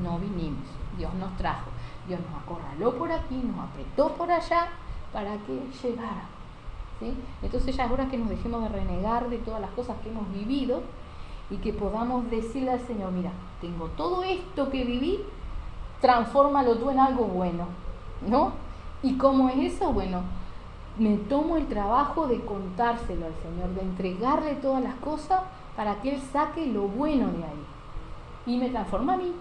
No vinimos, Dios nos trajo. Dios nos acorraló por aquí, nos apretó por allá para que llegara. ¿Sí? Entonces ya es hora que nos dejemos de renegar de todas las cosas que hemos vivido y que podamos decirle al Señor, mira, tengo todo esto que viví, transfórmalo tú en algo bueno, ¿no? ¿Y cómo es eso? Bueno, me tomo el trabajo de contárselo al Señor, de entregarle todas las cosas para que Él saque lo bueno de ahí y me transforma a mí,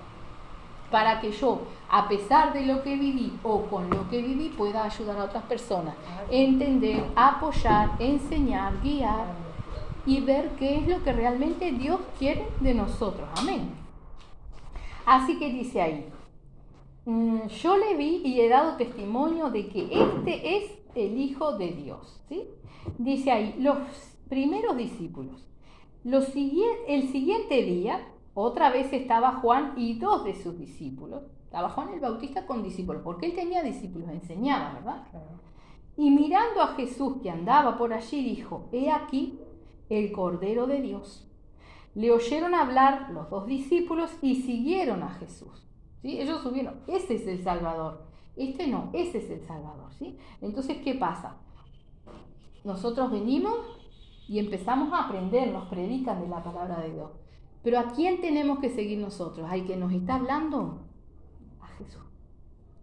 para que yo, a pesar de lo que viví o con lo que viví, pueda ayudar a otras personas, entender, apoyar, enseñar, guiar y ver qué es lo que realmente Dios quiere de nosotros. Amén. Así que dice ahí, yo le vi y he dado testimonio de que este es el Hijo de Dios. ¿Sí? Dice ahí, los primeros discípulos. El siguiente día, otra vez estaba Juan y 2 de sus discípulos. Estaba Juan el Bautista con discípulos, porque él tenía discípulos, enseñaba, ¿verdad? Claro. Y mirando a Jesús que andaba por allí, dijo, he aquí el Cordero de Dios. Le oyeron hablar los 2 discípulos y siguieron a Jesús. ¿Sí? Ellos subieron, ese es el Salvador. Este no, ese es el Salvador. ¿Sí? Entonces, ¿qué pasa? Nosotros venimos y empezamos a aprender, nos predican de la palabra de Dios. Pero ¿a quién tenemos que seguir nosotros? ¿Al que nos está hablando? A Jesús.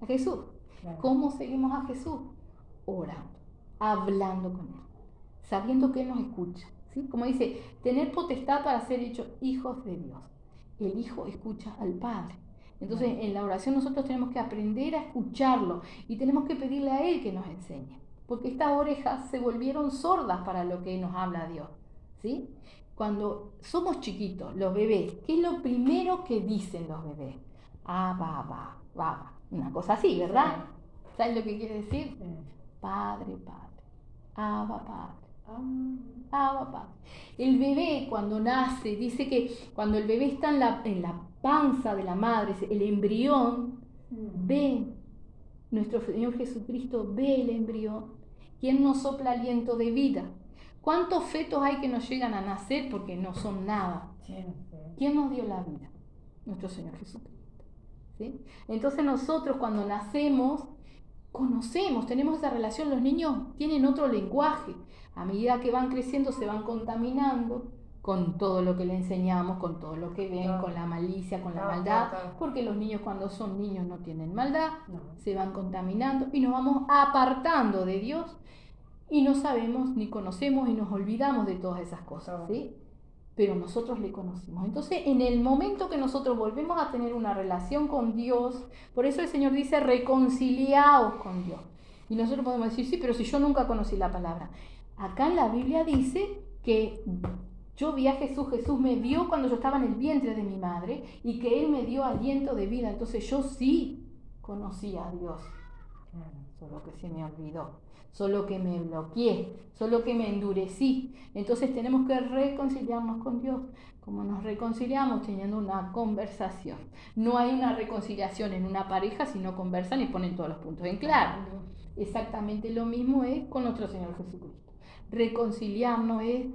A Jesús. Claro. ¿Cómo seguimos a Jesús? Orando, hablando con Él, sabiendo que Él nos escucha. ¿Sí? Como dice, tener potestad para ser hechos hijos de Dios. El Hijo escucha al Padre. Entonces, en la oración nosotros tenemos que aprender a escucharlo y tenemos que pedirle a Él que nos enseñe. Porque estas orejas se volvieron sordas para lo que nos habla Dios. ¿Sí? Cuando somos chiquitos, los bebés, ¿qué es lo primero que dicen los bebés? Baba. Una cosa así, ¿verdad? Sí. ¿Sabes lo que quiere decir? Sí. Padre, Padre. Padre. El bebé cuando nace, dice que cuando el bebé está en la panza de la madre, el embrión, ve, nuestro Señor Jesucristo ve el embrión, quien nos sopla aliento de vida. ¿Cuántos fetos hay que nos llegan a nacer porque no son nada? ¿Quién nos dio la vida? Nuestro Señor Jesucristo. ¿Sí? Entonces nosotros cuando nacemos, conocemos, tenemos esa relación, los niños tienen otro lenguaje. A medida que van creciendo se van contaminando, con todo lo que le enseñamos, con todo lo que ven, con la malicia, con la maldad, porque los niños cuando son niños no tienen maldad, se van contaminando y nos vamos apartando de Dios y no sabemos ni conocemos y nos olvidamos de todas esas cosas, ¿sí? Pero nosotros le conocimos. Entonces, en el momento que nosotros volvemos a tener una relación con Dios, por eso el Señor dice, reconciliaos con Dios. Y nosotros podemos decir, sí, pero si yo nunca conocí la palabra. Acá en la Biblia dice que yo vi a Jesús, Jesús me vio cuando yo estaba en el vientre de mi madre y que Él me dio aliento de vida. Entonces yo sí conocí a Dios, solo que se me olvidó, solo que me bloqueé, solo que me endurecí. Entonces tenemos que reconciliarnos con Dios. Como nos reconciliamos teniendo una conversación. No hay una reconciliación en una pareja si no conversan y ponen todos los puntos en claro. Exactamente lo mismo es con nuestro Señor Jesucristo. Reconciliarnos es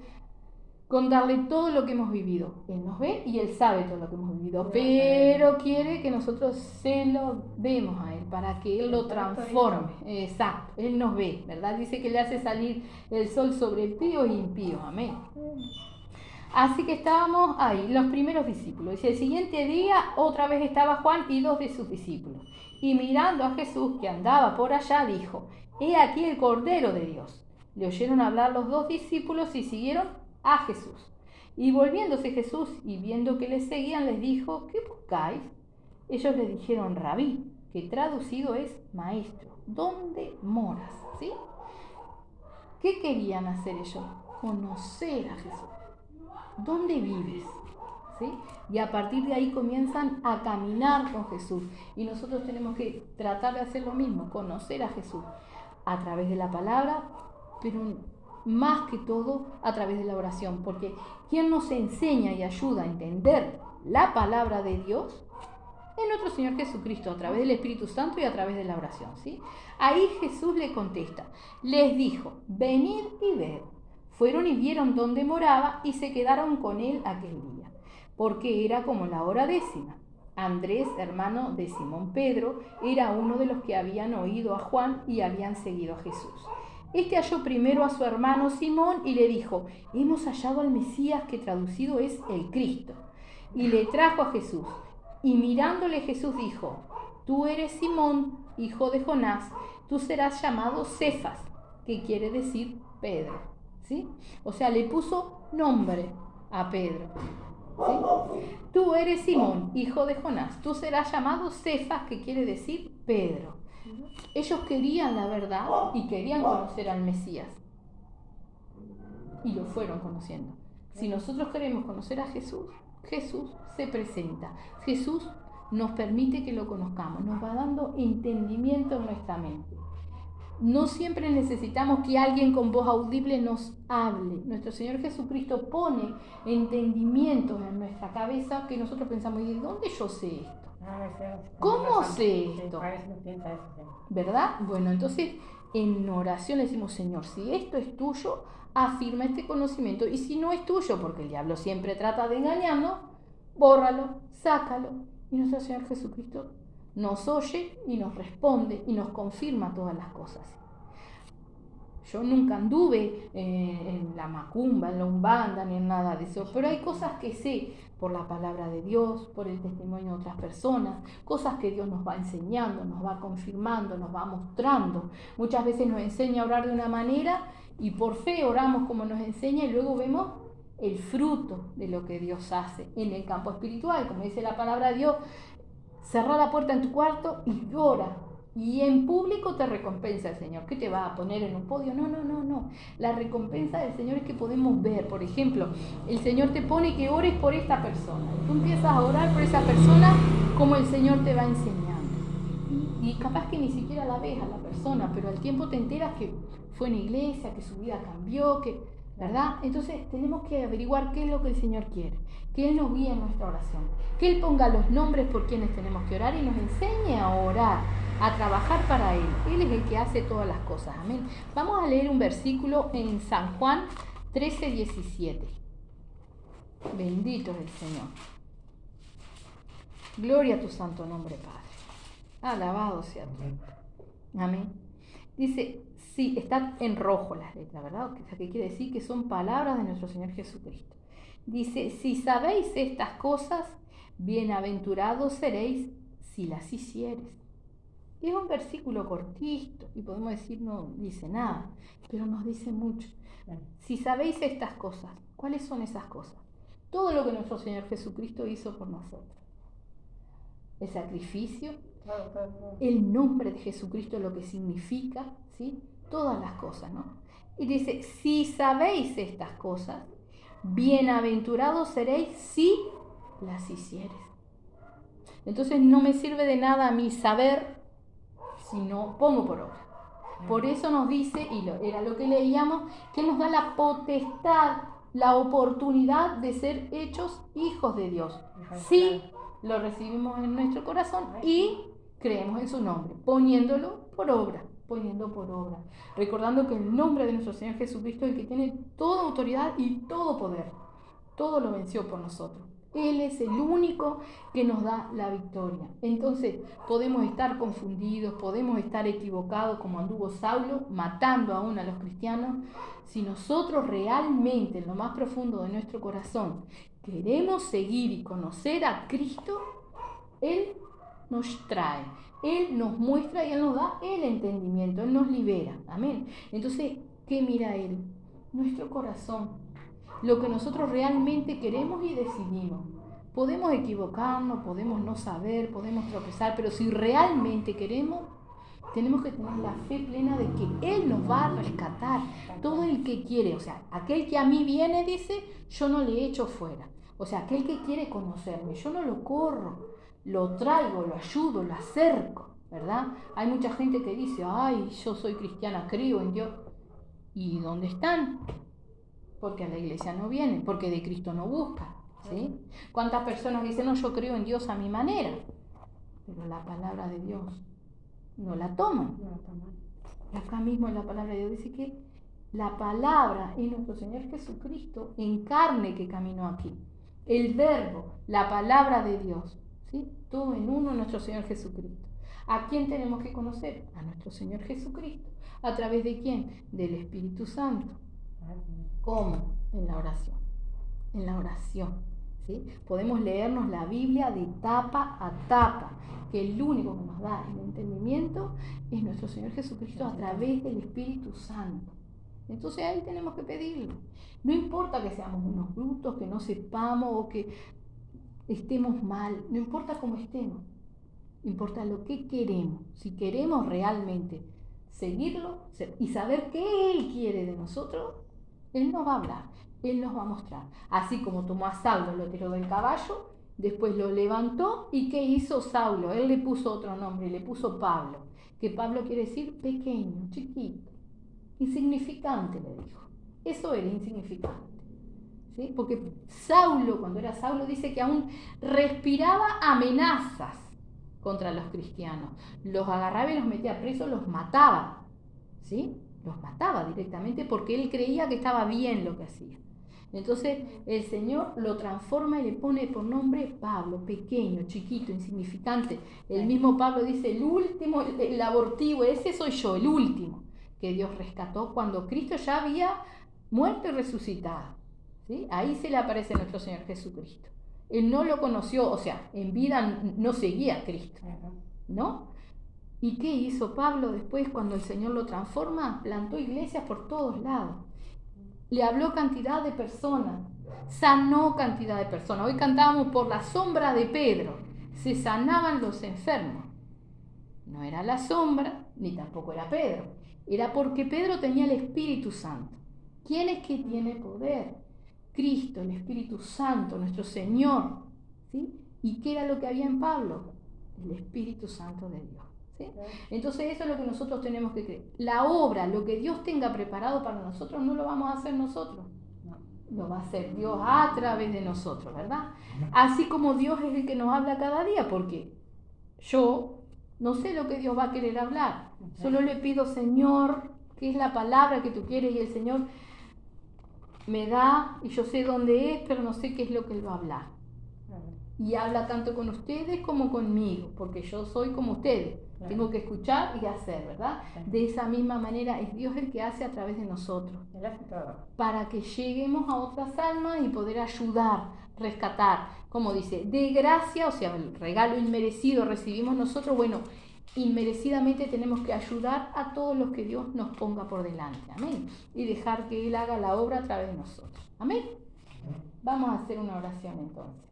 contarle todo lo que hemos vivido. Él nos ve y Él sabe todo lo que hemos vivido, pero quiere que nosotros se lo demos a Él para que Él lo transforme. Exacto, Él nos ve, ¿verdad? Dice que le hace salir el sol sobre píos y impíos, amén. Así que estábamos ahí, los primeros discípulos. Dice, el siguiente día otra vez estaba Juan y 2 de sus discípulos. Y mirando a Jesús que andaba por allá, dijo, he aquí el Cordero de Dios. Le oyeron hablar los 2 discípulos y siguieron a Jesús. Y volviéndose Jesús y viendo que les seguían, les dijo, ¿qué buscáis? Ellos le dijeron, Rabí, que traducido es maestro, ¿dónde moras? ¿Sí? ¿Qué querían hacer ellos? Conocer a Jesús. ¿Dónde vives? ¿Sí? Y a partir de ahí comienzan a caminar con Jesús. Y nosotros tenemos que tratar de hacer lo mismo, conocer a Jesús a través de la palabra, pero más que todo a través de la oración, porque quien nos enseña y ayuda a entender la palabra de Dios es nuestro Señor Jesucristo, a través del Espíritu Santo y a través de la oración, ¿sí? Ahí Jesús le contesta, les dijo, venid y ved. Fueron y vieron dónde moraba y se quedaron con él aquel día, porque era como la hora 10. Andrés, hermano de Simón Pedro, era uno de los que habían oído a Juan y habían seguido a Jesús. Este halló primero a su hermano Simón y le dijo, hemos hallado al Mesías, que traducido es el Cristo. Y le trajo a Jesús. Y mirándole Jesús dijo, tú eres Simón, hijo de Jonás, tú serás llamado Cefas, que quiere decir Pedro. ¿Sí? O sea, le puso nombre a Pedro. ¿Sí? Tú eres Simón, hijo de Jonás, tú serás llamado Cefas, que quiere decir Pedro. Ellos querían la verdad y querían conocer al Mesías. Y lo fueron conociendo. Si nosotros queremos conocer a Jesús, Jesús se presenta. Jesús nos permite que lo conozcamos, nos va dando entendimiento en nuestra mente. No siempre necesitamos que alguien con voz audible nos hable. Nuestro Señor Jesucristo pone entendimientos en nuestra cabeza que nosotros pensamos, ¿y de dónde yo sé esto? ¿Cómo sé esto? ¿Verdad? Bueno, entonces en oración le decimos, Señor, si esto es tuyo, afirma este conocimiento. Y si no es tuyo, porque el diablo siempre trata de engañarnos, bórralo, sácalo. Y nuestro Señor Jesucristo nos oye y nos responde y nos confirma todas las cosas. Yo nunca anduve en la macumba, en la umbanda, ni en nada de eso, pero hay cosas que sé por la palabra de Dios, por el testimonio de otras personas, cosas que Dios nos va enseñando, nos va confirmando, nos va mostrando. Muchas veces nos enseña a orar de una manera y por fe oramos como nos enseña y luego vemos el fruto de lo que Dios hace en el campo espiritual, como dice la palabra de Dios. Cerrá la puerta en tu cuarto y ora. Y en público te recompensa el Señor. ¿Qué te va a poner en un podio? No. La recompensa del Señor es que podemos ver. Por ejemplo, el Señor te pone que ores por esta persona. Tú empiezas a orar por esa persona como el Señor te va enseñando. Y capaz que ni siquiera la ves a la persona, pero al tiempo te enteras que fue en iglesia, que su vida cambió, ¿verdad? Entonces tenemos que averiguar qué es lo que el Señor quiere, que Él nos guíe en nuestra oración, que Él ponga los nombres por quienes tenemos que orar y nos enseñe a orar, a trabajar para Él. Él es el que hace todas las cosas, amén. Vamos a leer un versículo en San Juan 13:17. Bendito es el Señor. Gloria a tu santo nombre, Padre. Alabado sea tu nombre. Amén. Dice, sí, está en rojo las letras, ¿verdad? O sea, que quiere decir que son palabras de nuestro Señor Jesucristo. Dice, si sabéis estas cosas, bienaventurados seréis si las hicieres. Es un versículo cortito y podemos decir no dice nada, pero nos dice mucho. Si sabéis estas cosas, ¿cuáles son esas cosas? Todo lo que nuestro Señor Jesucristo hizo por nosotros. El sacrificio, el nombre de Jesucristo, lo que significa, ¿sí? Todas las cosas, ¿no? Y dice, si sabéis estas cosas, bienaventurados seréis si las hicieres. Entonces no me sirve de nada a mí saber si no pongo por obra. Por eso nos dice, y era lo que leíamos, que nos da la potestad, la oportunidad de ser hechos hijos de Dios. Si lo recibimos en nuestro corazón y creemos en su nombre, poniéndolo por obra, poniendo por obra. Recordando que el nombre de nuestro Señor Jesucristo es el que tiene toda autoridad y todo poder. Todo lo venció por nosotros. Él es el único que nos da la victoria. Entonces podemos estar confundidos, podemos estar equivocados como anduvo Saulo, matando aún a los cristianos. Si nosotros realmente en lo más profundo de nuestro corazón queremos seguir y conocer a Cristo, Él nos trae, Él nos muestra y Él nos da el entendimiento, Él nos libera. Amén. Entonces, ¿qué mira Él? Nuestro corazón. Lo que nosotros realmente queremos y decidimos. Podemos equivocarnos, podemos no saber, podemos tropezar, pero si realmente queremos, tenemos que tener la fe plena de que Él nos va a rescatar. Todo el que quiere, o sea, aquel que a mí viene, dice, yo no le echo fuera. O sea, aquel que quiere conocerme, yo no lo corro, lo traigo, lo ayudo, lo acerco, ¿verdad? Hay mucha gente que dice, ay, yo soy cristiana, creo en Dios. ¿Y dónde están? Porque a la iglesia no vienen, porque de Cristo no buscan, ¿sí? ¿Cuántas personas dicen, no, yo creo en Dios a mi manera? Pero la palabra de Dios no la toman. Y acá mismo en la palabra de Dios dice que la palabra es nuestro Señor Jesucristo en carne que caminó aquí. El verbo, la palabra de Dios, ¿sí? Todo en uno, nuestro Señor Jesucristo. ¿A quién tenemos que conocer? A nuestro Señor Jesucristo. ¿A través de quién? Del Espíritu Santo. ¿Cómo? En la oración. En la oración. ¿Sí? Podemos leernos la Biblia de tapa a tapa, que el único que nos da el entendimiento es nuestro Señor Jesucristo a través del Espíritu Santo. Entonces ahí tenemos que pedirlo. No importa que seamos unos brutos, que no sepamos o que estemos mal, no importa cómo estemos, importa lo que queremos. Si queremos realmente seguirlo y saber qué Él quiere de nosotros, Él nos va a hablar, Él nos va a mostrar. Así como tomó a Saulo, lo tiró del caballo, después lo levantó, ¿y qué hizo Saulo? Él le puso otro nombre, le puso Pablo, que Pablo quiere decir pequeño, chiquito, insignificante, le dijo. Eso era insignificante, ¿sí? Porque Saulo, cuando era Saulo, dice que aún respiraba amenazas contra los cristianos. Los agarraba y los metía presos, los mataba, ¿sí? Los mataba directamente porque él creía que estaba bien lo que hacía. Entonces el Señor lo transforma y le pone por nombre Pablo, pequeño, chiquito, insignificante. El mismo Pablo dice, el último, el abortivo, ese soy yo, el último, que Dios rescató cuando Cristo ya había muerto y resucitado, ¿sí? Ahí se le aparece a nuestro Señor Jesucristo. Él no lo conoció, o sea, en vida no seguía a Cristo, ¿no? ¿Y qué hizo Pablo después cuando el Señor lo transforma? Plantó iglesias por todos lados. Le habló cantidad de personas, sanó cantidad de personas. Hoy cantábamos por la sombra de Pedro, se sanaban los enfermos. No era la sombra, ni tampoco era Pedro. Era porque Pedro tenía el Espíritu Santo. ¿Quién es que tiene poder? Cristo, el Espíritu Santo, nuestro Señor, ¿sí? ¿Y qué era lo que había en Pablo? El Espíritu Santo de Dios, ¿sí? Entonces eso es lo que nosotros tenemos que creer. La obra, lo que Dios tenga preparado para nosotros, no lo vamos a hacer nosotros. Lo va a hacer Dios a través de nosotros, ¿verdad? Así como Dios es el que nos habla cada día, porque yo no sé lo que Dios va a querer hablar. Solo le pido, Señor, ¿qué es la palabra que tú quieres? Y el Señor me da, y yo sé dónde es, pero no sé qué es lo que Él va a hablar. y habla tanto con ustedes como conmigo, porque yo soy como ustedes. Claro. Tengo que escuchar y hacer, ¿verdad? Sí. De esa misma manera es Dios el que hace a través de nosotros. Él hace todo. Para que lleguemos a otras almas y poder ayudar, rescatar, como dice, de gracia, o sea, el regalo inmerecido recibimos nosotros, bueno, inmerecidamente tenemos que ayudar a todos los que Dios nos ponga por delante, amén, y dejar que Él haga la obra a través de nosotros, amén. Vamos a hacer una oración entonces.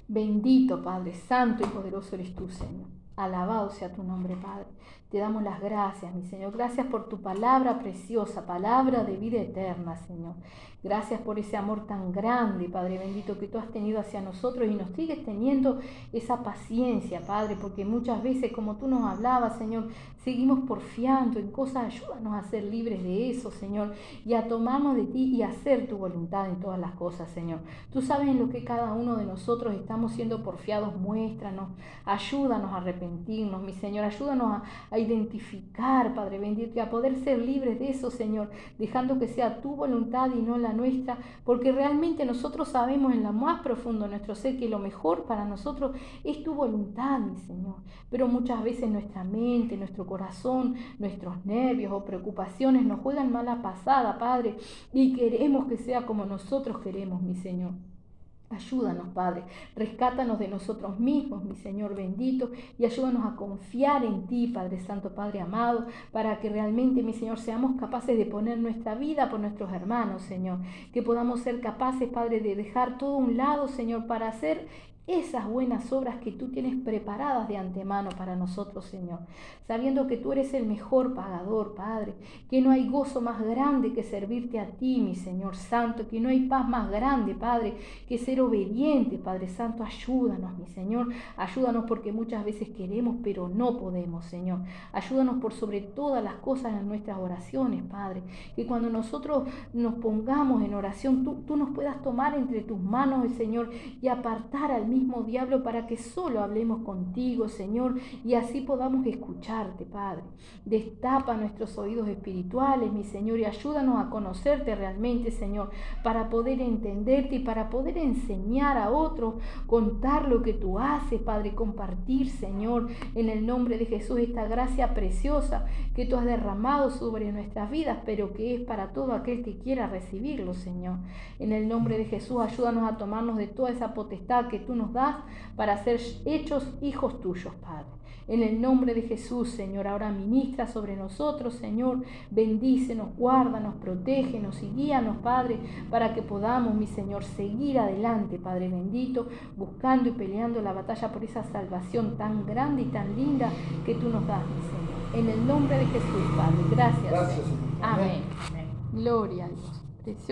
Bendito Padre, santo y poderoso eres tú, Señor. Alabado sea tu nombre, Padre. Te damos las gracias, mi Señor. Gracias por tu palabra preciosa, palabra de vida eterna, Señor. Gracias por ese amor tan grande, Padre bendito, que tú has tenido hacia nosotros y nos sigues teniendo esa paciencia, Padre, porque muchas veces, como tú nos hablabas, Señor, seguimos porfiando en cosas. Ayúdanos a ser libres de eso, Señor, y a tomarnos de ti y a hacer tu voluntad en todas las cosas, Señor. Tú sabes en lo que cada uno de nosotros estamos siendo porfiados. Muéstranos, ayúdanos a arrepentirnos, mi Señor. Ayúdanos a identificar, Padre bendito, y a poder ser libres de eso, Señor, dejando que sea tu voluntad y no la nuestra, porque realmente nosotros sabemos en lo más profundo de nuestro ser que lo mejor para nosotros es tu voluntad, mi Señor. Pero muchas veces nuestra mente, nuestro corazón, nuestros nervios o preocupaciones nos juegan mala pasada, Padre, y queremos que sea como nosotros queremos, mi Señor. Ayúdanos, Padre, rescátanos de nosotros mismos, mi Señor bendito, y ayúdanos a confiar en ti, Padre Santo, Padre amado, para que realmente, mi Señor, seamos capaces de poner nuestra vida por nuestros hermanos, Señor, que podamos ser capaces, Padre, de dejar todo a un lado, Señor, para hacer esas buenas obras que tú tienes preparadas de antemano para nosotros, Señor, sabiendo que tú eres el mejor pagador, Padre, que no hay gozo más grande que servirte a ti, mi Señor Santo, que no hay paz más grande, Padre, que ser obediente, Padre Santo. Ayúdanos, mi Señor, ayúdanos porque muchas veces queremos, pero no podemos, Señor. Ayúdanos por sobre todas las cosas en nuestras oraciones, Padre, que cuando nosotros nos pongamos en oración, tú nos puedas tomar entre tus manos, Señor, y apartar al mismo diablo para que solo hablemos contigo, Señor, y así podamos escucharte, Padre. Destapa nuestros oídos espirituales, mi Señor, y ayúdanos a conocerte realmente, Señor, para poder entenderte y para poder enseñar a otros, contar lo que tú haces, Padre, compartir, Señor, en el nombre de Jesús, esta gracia preciosa que tú has derramado sobre nuestras vidas, pero que es para todo aquel que quiera recibirlo, Señor. En el nombre de Jesús, ayúdanos a tomarnos de toda esa potestad que tú nos das para ser hechos hijos tuyos, Padre. En el nombre de Jesús, Señor, ahora ministra sobre nosotros, Señor, bendícenos, guárdanos, protégenos y guíanos, Padre, para que podamos, mi Señor, seguir adelante, Padre bendito, buscando y peleando la batalla por esa salvación tan grande y tan linda que tú nos das, mi Señor. En el nombre de Jesús, Padre, gracias, Señor. Amén. Amén. Gloria a Dios. Precioso.